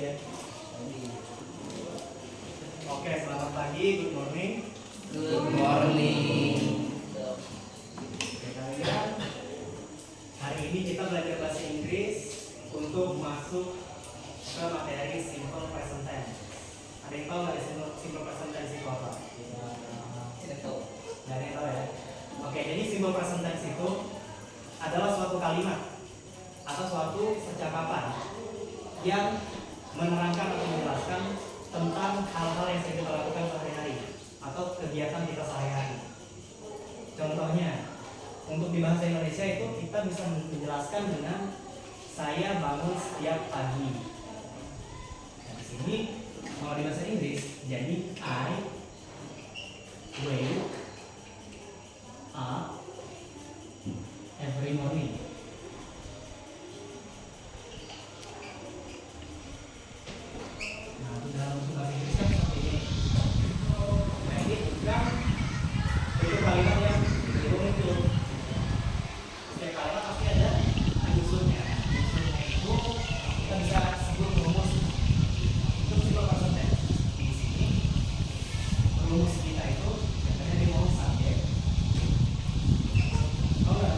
ya. Oke, selamat pagi, good morning. Good morning. Oke, kalian, hari ini kita belajar bahasa Inggris untuk masuk ke materi simple present tense. Ada yang tahu nggak simple present tense itu apa? Tidak tahu. Nggak ada yang tahu ya? Oke, jadi simple present tense itu adalah suatu kalimat atau suatu percakapan yang menerangkan atau menjelaskan tentang hal-hal yang sering kita lakukan sehari-hari atau kegiatan kita sehari-hari. Contohnya, untuk di bahasa Indonesia itu kita bisa menjelaskan dengan saya bangun setiap pagi. Nah, di sini kalau di bahasa Inggris jadi I wake up every morning. Nah, untuk dalam bahasa Inggris kan seperti ini. Nah, ini bukan itu kalimat yang muncul. Setiap kalimat pasti ada unsurnya. Unsurnya itu kita bisa sebut rumus. Itu simple present tense. Di sini rumus kita itu biasanya di mau subjek. Oh enggak,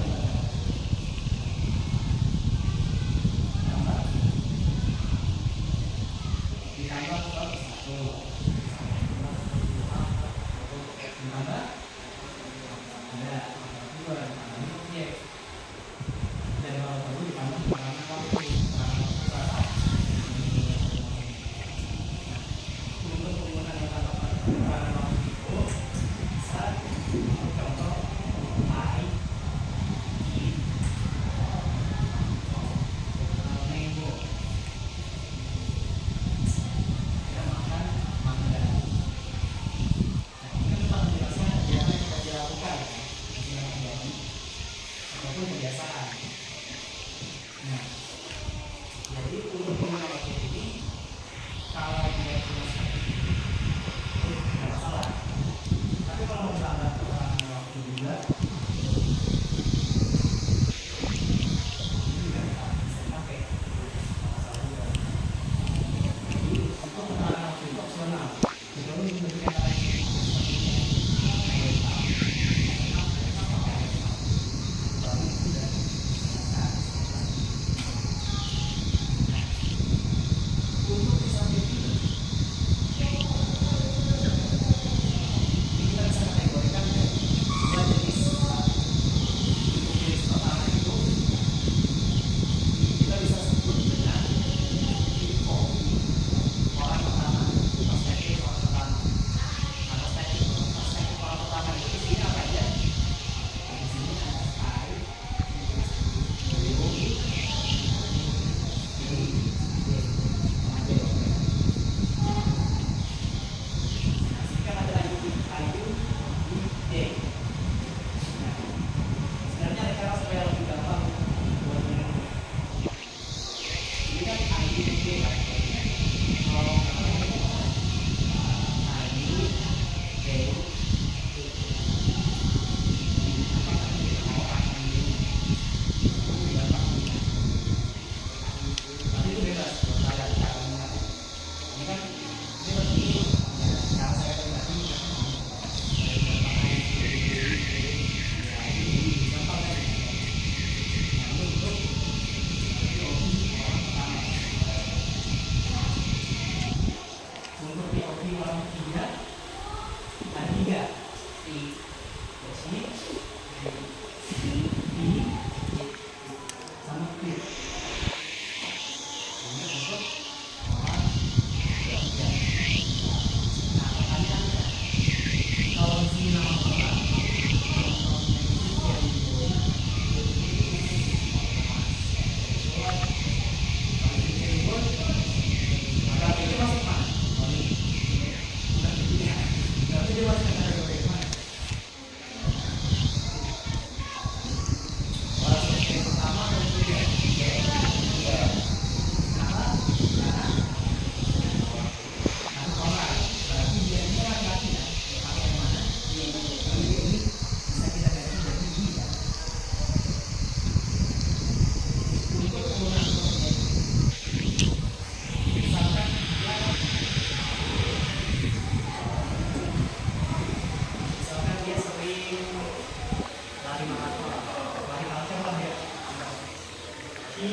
He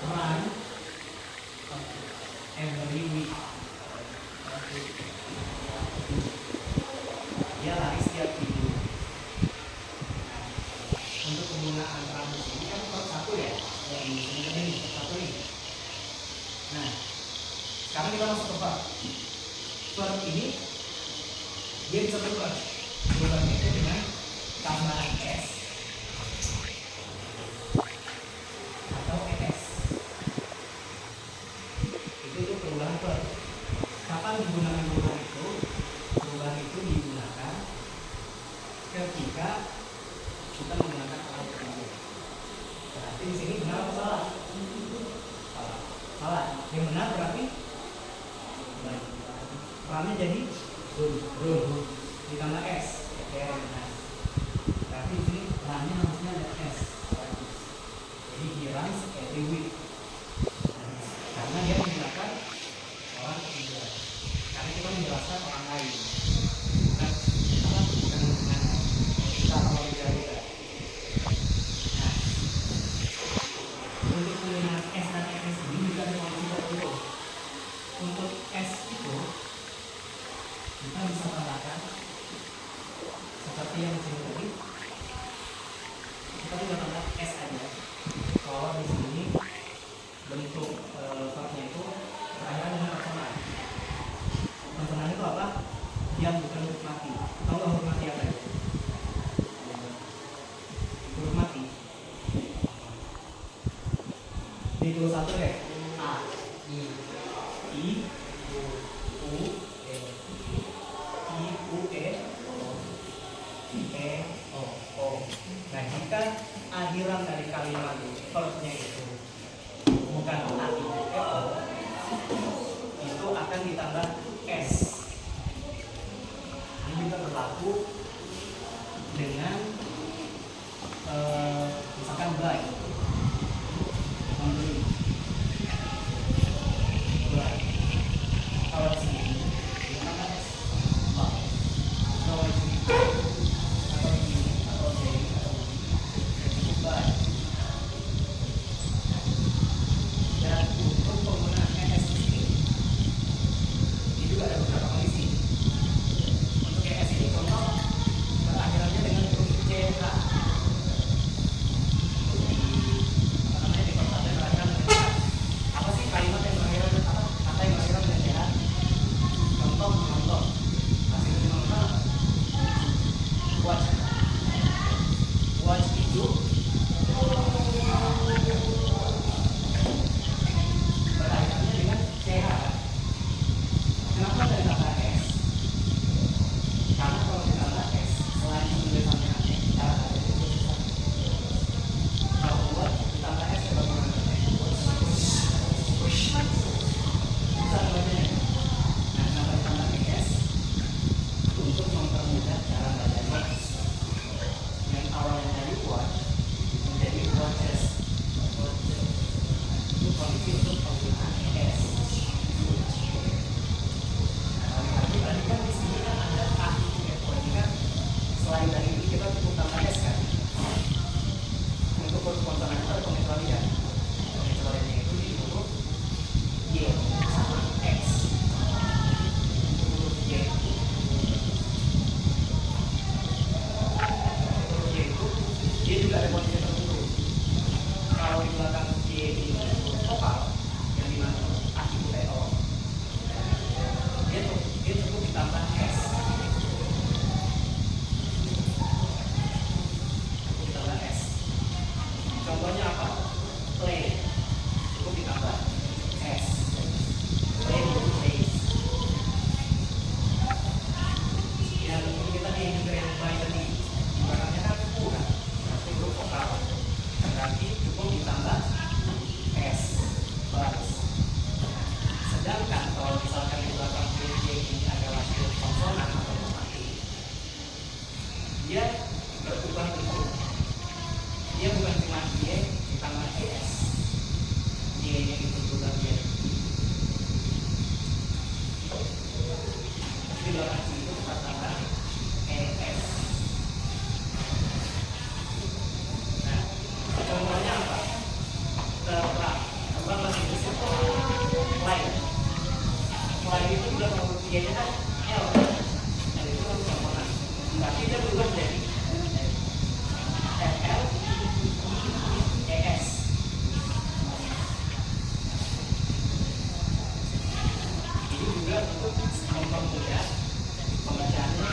run every week. Dia lari setiap minggu. Untuk penggunaan rambut ini kan per satu ya, yang ini per satu nih. Nah, sekarang kita masuk ke verb. Verb ini dia bisa berubah. Berubahnya itu dengan tambahan s atau es. Itu perubahan verb. Kapan digunakan perubahan itu? Perubahan itu digunakan ketika kita menggunakan alat tersebut. Berarti di sini benar atau salah? Salah. Salah. Yang benar berarti perannya jadi run ditambah s. Oke, benar. Berarti di sini perannya harusnya ada s. Jadi he runs every week. Karena dia menggunakan orang ketiga. Karena kita menjelaskan orang lain. Bukan menggunakan kita kalau kita. Nah, untuk penggunaan s dan ss ini juga ada kondisi tertentu. Untuk s itu kita bisa tambahkan seperti yang disini tadi. Kita juga tambah s aja. Kalau di sini bentuk verbnya itu terakhir dengan personal. Personal itu apa? Dia bukan huruf mati. Tahu nggak huruf mati apa ya? Huruf mati. Di dua satu deh. A, I, U, E, O. Nah, jika akhiran dari kalimat verbnya itu bukan A, I, U, E, O, itu akan ditambah S. Ini juga berlaku dengan misalkan buy, membeli. Buy. Kalau di sini ditambah S. Buy. Kalau di sini atau ini atau D atau buy. Dan untuk penggunaan ES di sini, ini juga ada beberapa kondisi. Untuk ES ini contoh berakhirannya dengan huruf CH. Apa namanya di pertama berakhiran dengan CH. Apa sih kalimat yang berakhiran dengan apa? Kata yang berakhiran dengan CH. Contoh. Masih lebih contoh. Watch. Watch itu berakhirnya dengan CH. Kenapa ada kata S? Karena kalau ditambah S selain tulisannya aneh, cara ada itu susah. Kalau buat ditambah S bagaimana? Susah bacanya. Nah, kenapa ditambah S? Untuk mempermudah cara bacanya. Yang awalnya dari watch menjadi watches. Itu kondisi untuk penggunaan S. Tadi kan di sini kan ada A, I, U, E, O. Ini kan selain dari ini kita cukup tambah S kan. Untuk huruf konsonan itu ada pengecualian. Pengecualiannya itu di huruf Y sama X. Huruf Y. Huruf Y itu dia juga ada kondisi tertentu. Kalau di belakang Y ini huruf vokal yang dimana A, I, U, E, O, dia cukup ditambah S. Cukup ditambah S. Contohnya apa? Play. Cukup ditambah S. Play itu plays. Yang ini kita integrate by tadi. Barangnya kan kurang. Berarti huruf vokal. Berarti cukup ditambah S. Plus. Sedangkan kalau misalkan di belakang Y ini adalah huruf konsonan atau mati, dia berubah bentuk. Dia bukan cuma Y ditambah ES, Y-nya kan L, L itu kan komponen, berarti dia berubah jadi FL ES. Ini juga untuk mempermudah pembacaannya.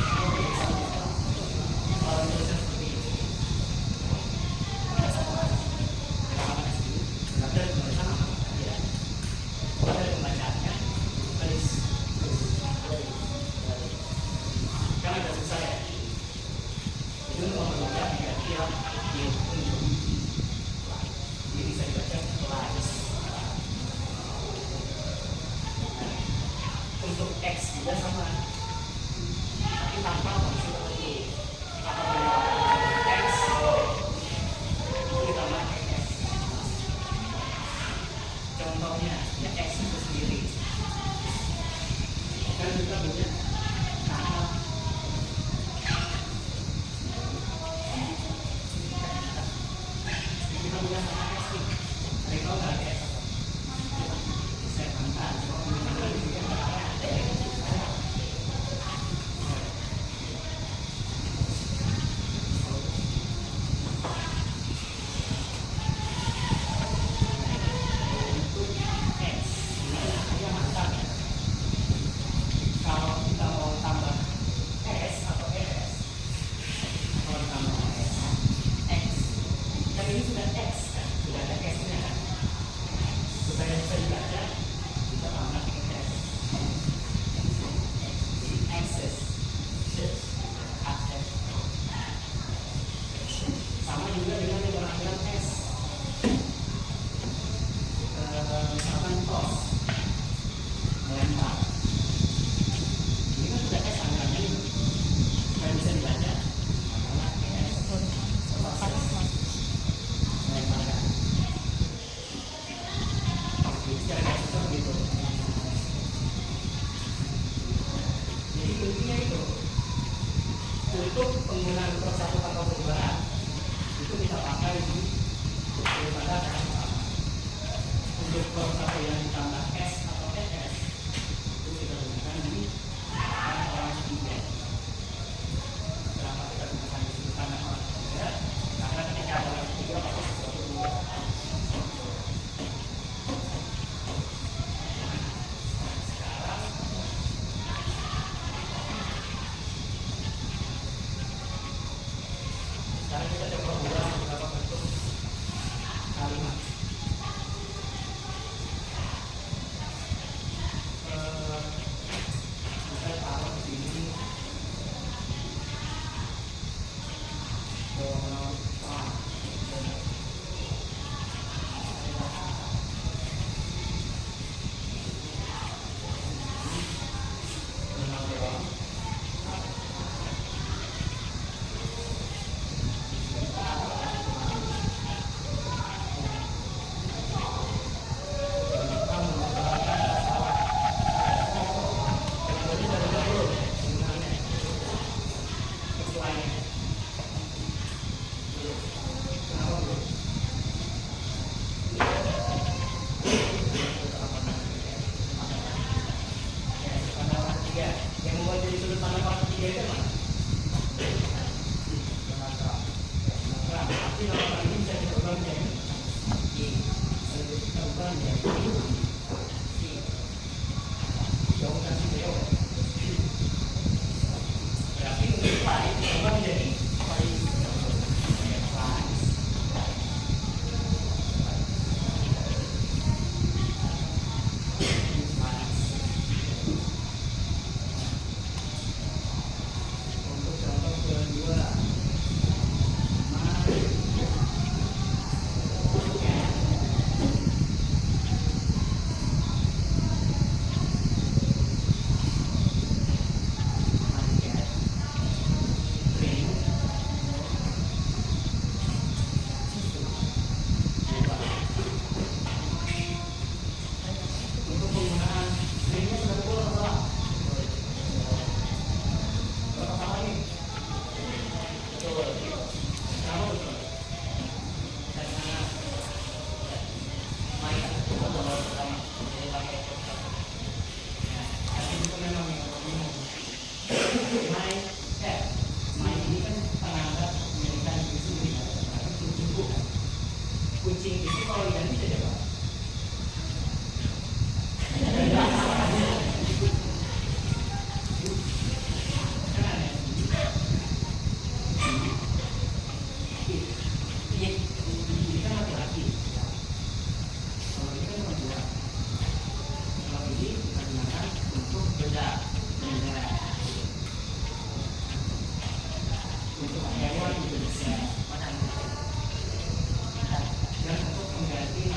Kalau tulisan seperti ini, ada tulisan apa? Ya, ada pembacaannya tulis. Kan agak susah ya. Itu untuk mempermudah diganti ya. Ini bisa dibaca lines. Untuk X juga sama, tapi tanpa maksud itu. Apabila X itu ditambah X. Contohnya ya X itu sendiri. Kan kita punya nama kita punya nama X nih. Tapi kalau nggak ada X, saya angkat. Kalau kita mau tambah S atau ES, kalau ditambah S, X, kan ini sudah X kan, sudah ada S-nya kan, supaya bisa dibaca, kita tambah S. Jadi access, akses. Sama juga dengan yang berakhiran S. Misalkan toss, melempar. Ini kan sudah S angkanya ini, supaya bisa dibaca adalah ES. Melemparkan. Jadi secara garis besar begitu. Jadi intinya itu, untuk penggunaan persatuan atau perubahan itu kita pakai di daripada kata sama. Untuk persatuan ditambah S atau ES itu kita gunakan di orang ketiga. Kenapa kita gunakan di sudut pandang orang ketiga? Karena ketika ada orang ketiga pasti sesuatu berubah. Sekarang kita coba ubah beberapa bentuk kalimat. Saya taruh di sini yang membuat jadi sudut pandang orang ketiga itu mana? Arti nama ini bisa kita ubah menjadi Y. Kita ubah menjadi Y. Jauh kasih beliau. Berarti untuk Y kita ubah menjadi Y. Untuk contoh kedua, kucing itu kalau diganti jadi apa? Kan aneh. Iya, ini kan laki-laki. Kalau ini kan perempuan. Kalau ini kita gunakan untuk beda. Untuk hewan juga bisa. Dan untuk mengganti